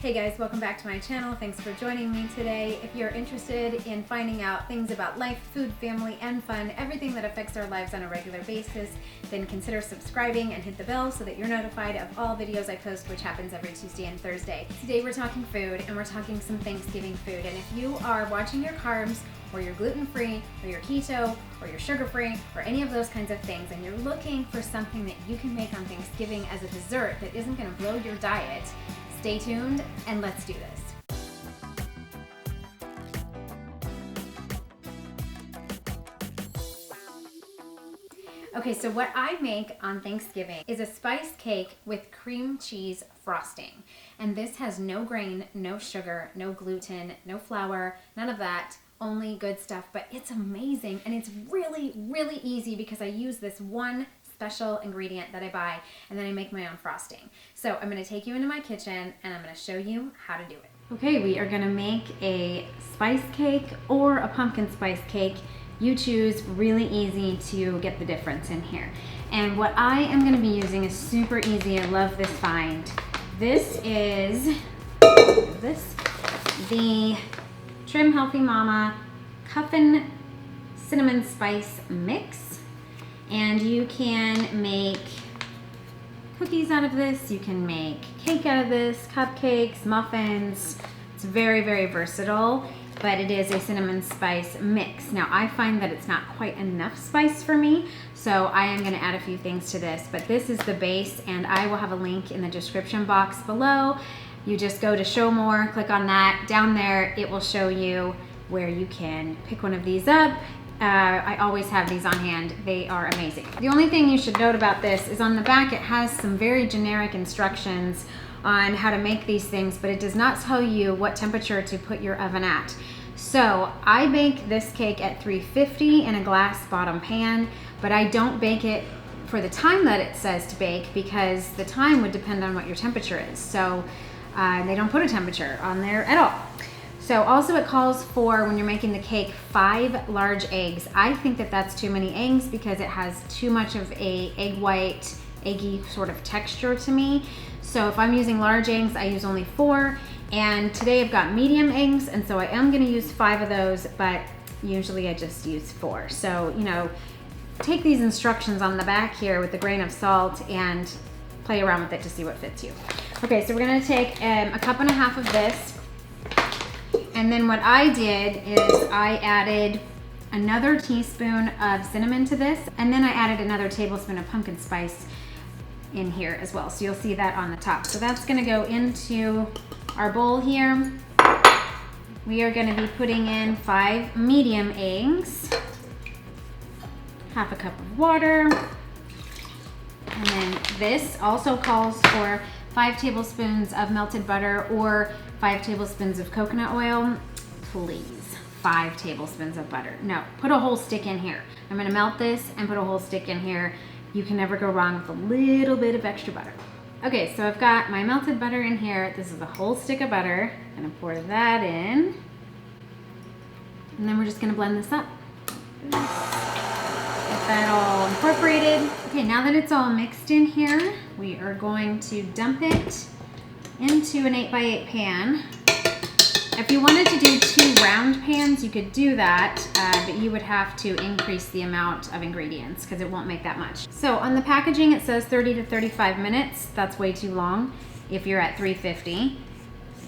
Hey guys, welcome back to my channel. Thanks for joining me today. If you're interested in finding out things about life, food, family, and fun, everything that affects our lives on a regular basis, then consider subscribing and hit the bell so that you're notified of all videos I post, which happens every Tuesday and Thursday. Today we're talking food, and we're talking some Thanksgiving food. And if you are watching your carbs, or you're gluten-free, or you're keto, or you're sugar-free, or any of those kinds of things, and you're looking for something that you can make on Thanksgiving as a dessert that isn't going to blow your diet, stay tuned and let's do this. Okay, so what I make on Thanksgiving is a spice cake with cream cheese frosting. And this has no grain, no sugar, no gluten, no flour, none of that, only good stuff. But it's amazing, and it's really, really easy because I use this one special ingredient that I buy, and then I make my own frosting. So I'm going to take you into my kitchen and I'm going to show you how to do it. Okay, we are going to make a spice cake or a pumpkin spice cake. You choose. Really easy to get the difference in here. And what I am going to be using is super easy. I love this find. This is the Trim Healthy Mama Cuffin Cinnamon Spice Mix. And you can make cookies out of this, you can make cake out of this, cupcakes, muffins. It's very, very versatile, but it is a cinnamon spice mix. Now I find that it's not quite enough spice for me, so I am gonna add a few things to this, but this is the base, and I will have a link in the description box below. You just go to show more, click on that. Down there, it will show you where you can pick one of these up. I always have these on hand. They are amazing. The only thing you should note about this is on the back it has some very generic instructions on how to make these things, but it does not tell you what temperature to put your oven at. So I bake this cake at 350 in a glass bottom pan, but I don't bake it for the time that it says to bake because the time would depend on what your temperature is. So they don't put a temperature on there at all. So also it calls for, when you're making the cake, 5 large eggs. I think that that's too many eggs because it has too much of a egg white, eggy sort of texture to me. So if I'm using large eggs, I use only 4. And today I've got medium eggs, and so I am gonna use 5 of those, but usually I just use 4. So, you know, take these instructions on the back here with a grain of salt and play around with it to see what fits you. Okay, so we're gonna take a cup and a half of this. And then what I did is I added another teaspoon of cinnamon to this, and then I added another tablespoon of pumpkin spice in here as well. So you'll see that on the top. So that's gonna go into our bowl here. We are gonna be putting in 5 medium eggs, half a cup of water, and then this also calls for 5 tablespoons of melted butter or 5 tablespoons of coconut oil. Please, 5 tablespoons of butter. No, put a whole stick in here. I'm gonna melt this and put a whole stick in here. You can never go wrong with a little bit of extra butter. Okay, so I've got my melted butter in here. This is a whole stick of butter. I'm gonna pour that in. And then we're just gonna blend this up. Get that all incorporated. Okay, now that it's all mixed in here, we are going to dump it into an 8x8 pan. If you wanted to do 2 round pans, you could do that, but you would have to increase the amount of ingredients because it won't make that much. So on the packaging it says 30 to 35 minutes. That's way too long if you're at 350.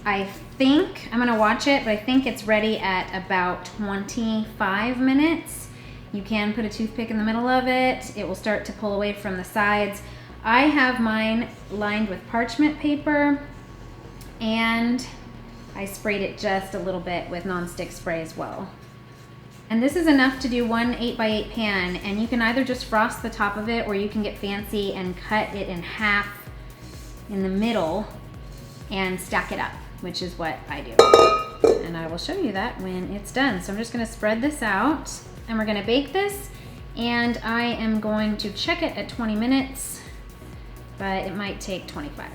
I think, I'm gonna watch it, but I think it's ready at about 25 minutes. You can put a toothpick in the middle of it. It will start to pull away from the sides. I have mine lined with parchment paper, and I sprayed it just a little bit with nonstick spray as well. And this is enough to do 1 8x8 pan, and you can either just frost the top of it or you can get fancy and cut it in half in the middle and stack it up, which is what I do. And I will show you that when it's done. So I'm just gonna spread this out, and we're gonna bake this, and I am going to check it at 20 minutes, but it might take 25.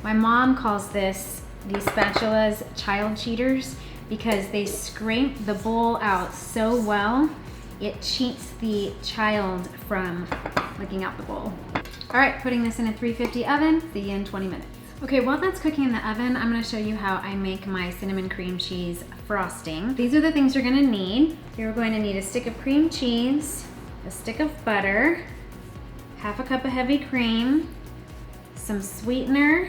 My mom calls these spatulas child cheaters because they scrape the bowl out so well, it cheats the child from licking out the bowl. All right, putting this in a 350 oven, see you in 20 minutes. Okay, while that's cooking in the oven, I'm gonna show you how I make my cinnamon cream cheese frosting. These are the things you're gonna need. You're going to need a stick of cream cheese, a stick of butter, half a cup of heavy cream, some sweetener,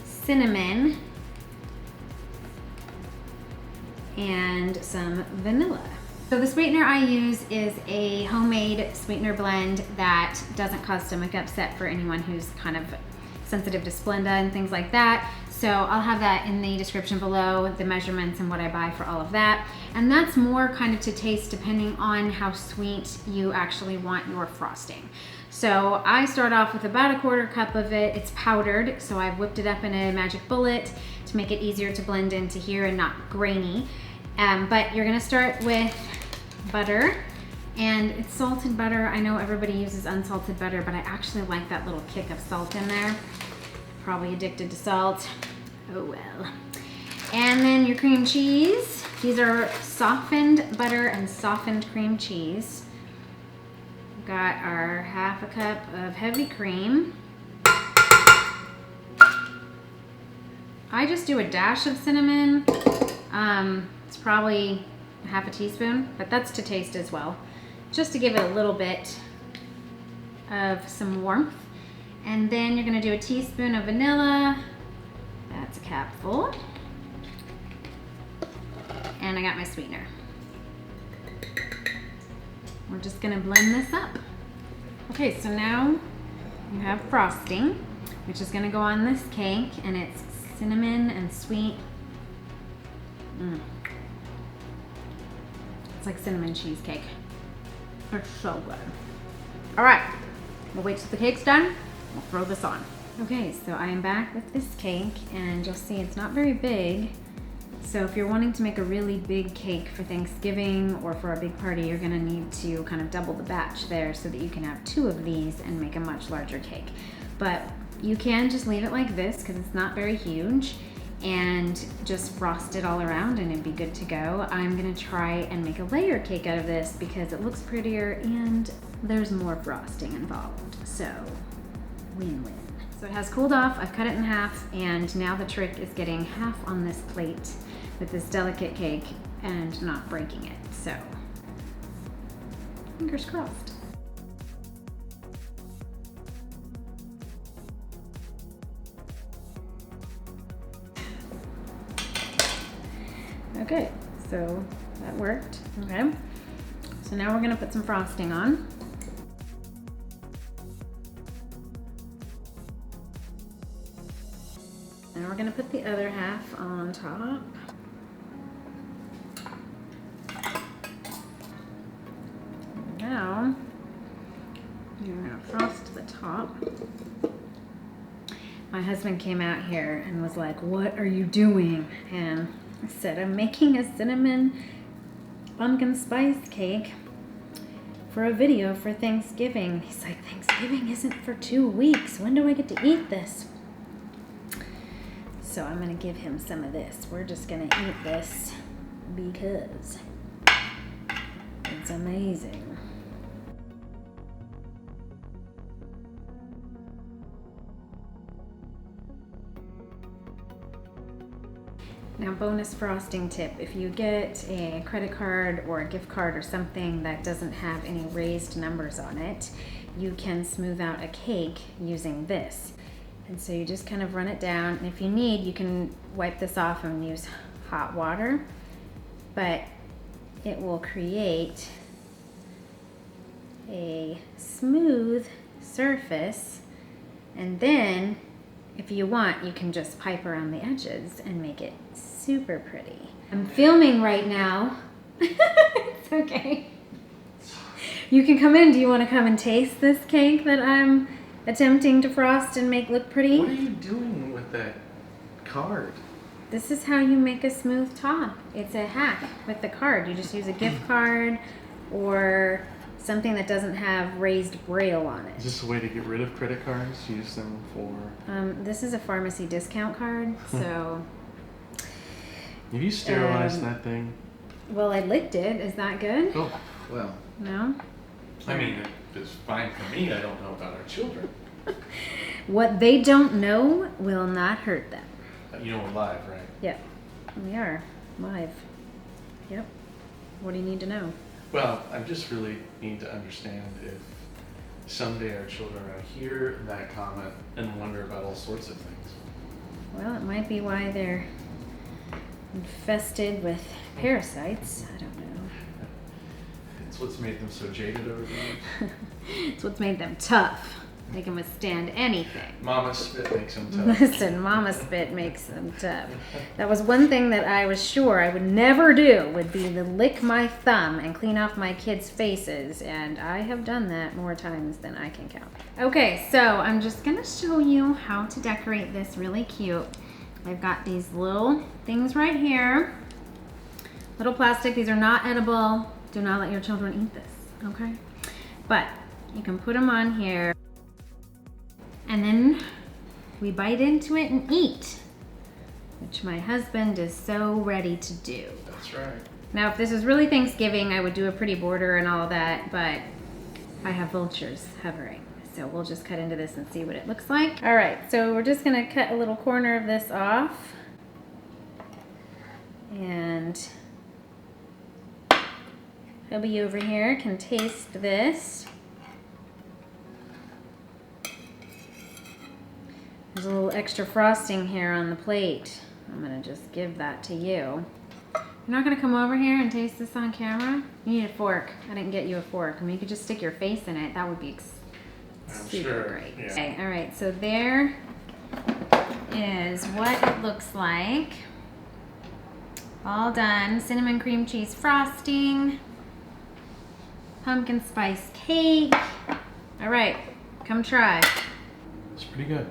cinnamon, and some vanilla. So the sweetener I use is a homemade sweetener blend that doesn't cause stomach upset for anyone who's kind of sensitive to Splenda and things like that. So I'll have that in the description below, the measurements and what I buy for all of that. And that's more kind of to taste depending on how sweet you actually want your frosting. So I start off with about a 1/4 cup of it. It's powdered, so I've whipped it up in a magic bullet to make it easier to blend into here and not grainy. But you're gonna start with butter, and it's salted butter. I know everybody uses unsalted butter, but I actually like that little kick of salt in there. Probably addicted to salt. Oh well. And then your cream cheese. These are softened butter and softened cream cheese. We've got our half a cup of heavy cream. I just do a dash of cinnamon. It's probably half a teaspoon, but that's to taste as well, just to give it a little bit of some warmth. And then you're gonna do a teaspoon of vanilla. That's a capful. And I got my sweetener. We're just gonna blend this up. Okay, so now you have frosting, which is gonna go on this cake, and it's cinnamon and sweet. It's like cinnamon cheesecake. It's so good. All right, we'll wait till the cake's done. We'll throw this on. Okay, so I am back with this cake, and you'll see it's not very big. So if you're wanting to make a really big cake for Thanksgiving or for a big party, you're gonna need to kind of double the batch there so that you can have 2 of these and make a much larger cake. But you can just leave it like this because it's not very huge, and just frost it all around and it'd be good to go. I'm gonna try and make a layer cake out of this because it looks prettier and there's more frosting involved. So, win-win. So it has cooled off, I've cut it in half, and now the trick is getting half on this plate with this delicate cake and not breaking it. So, fingers crossed. Okay, so that worked. Okay, so now we're gonna put some frosting on. Now we're gonna put the other half on top. Now you're gonna frost the top. My husband came out here and was like, "What are you doing?" And I said, "I'm making a cinnamon pumpkin spice cake for a video for Thanksgiving." He's like, "Thanksgiving isn't for 2 weeks. When do I get to eat this?" So I'm gonna give him some of this. We're just gonna eat this because it's amazing. Now, bonus frosting tip, if you get a credit card or a gift card or something that doesn't have any raised numbers on it, you can smooth out a cake using this. And so you just kind of run it down, and if you need, you can wipe this off and use hot water, but it will create a smooth surface, and then if you want, you can just pipe around the edges and make it super pretty. I'm filming right now. It's okay. You can come in. Do you want to come and taste this cake that I'm attempting to frost and make look pretty? What are you doing with that card? This is how you make a smooth top. It's a hack with the card. You just use a gift card or something that doesn't have raised braille on it. Is this a way to get rid of credit cards? Use them for... This is a pharmacy discount card, so... Have you sterilized that thing? Well, I licked it. Is that good? Oh, well. No? I mean, it's fine for me. I don't know about our children. What they don't know will not hurt them. You know we're live, right? Yep, we are live. Yep. What do you need to know? Well, I just really need to understand if someday our children are hear that comment and wonder about all sorts of things. Well, it might be why they're infested with parasites. I don't know. It's what's made them so jaded over the years. It's what's made them tough. They can withstand anything. Mama's spit makes them tough. Listen, Mama spit makes them tough. That was one thing that I was sure I would never do, would be to lick my thumb and clean off my kids' faces, and I have done that more times than I can count. Okay, so I'm just gonna show you how to decorate this really cute. I've got these little things right here. Little plastic, these are not edible. Do not let your children eat this, okay? But you can put them on here. And then we bite into it and eat, which my husband is so ready to do. That's right. Now, if this is really Thanksgiving, I would do a pretty border and all that, but I have vultures hovering. So we'll just cut into this and see what it looks like. All right, so we're just gonna cut a little corner of this off. And Hubby over here can taste this. There's a little extra frosting here on the plate. I'm gonna just give that to you. You're not gonna come over here and taste this on camera? You need a fork. I didn't get you a fork. I mean, you could just stick your face in it. That would be super great. Yeah. Okay, all right, so there is what it looks like. All done. Cinnamon cream cheese frosting. Pumpkin spice cake. All right, come try. It's pretty good.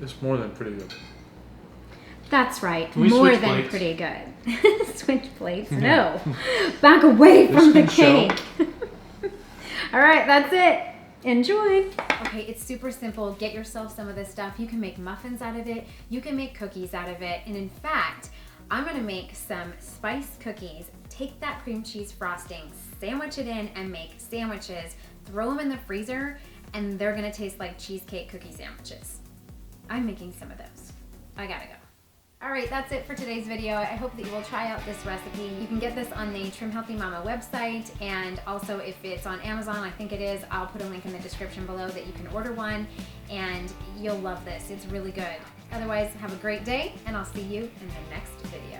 It's more than pretty good. That's right, Can we more switch than plates? pretty good. Switch plates? No. Back away from the This can cake. All right, that's it. Enjoy. Okay, it's super simple. Get yourself some of this stuff. You can make muffins out of it. You can make cookies out of it. And in fact, I'm gonna make some spice cookies. Take that cream cheese frosting, sandwich it in, and make sandwiches. Throw them in the freezer, and they're gonna taste like cheesecake cookie sandwiches. I'm making some of those. I gotta go. All right, that's it for today's video. I hope that you will try out this recipe. You can get this on the Trim Healthy Mama website, and also if it's on Amazon, I think it is, I'll put a link in the description below that you can order one, and you'll love this. It's really good. Otherwise, have a great day, and I'll see you in the next video.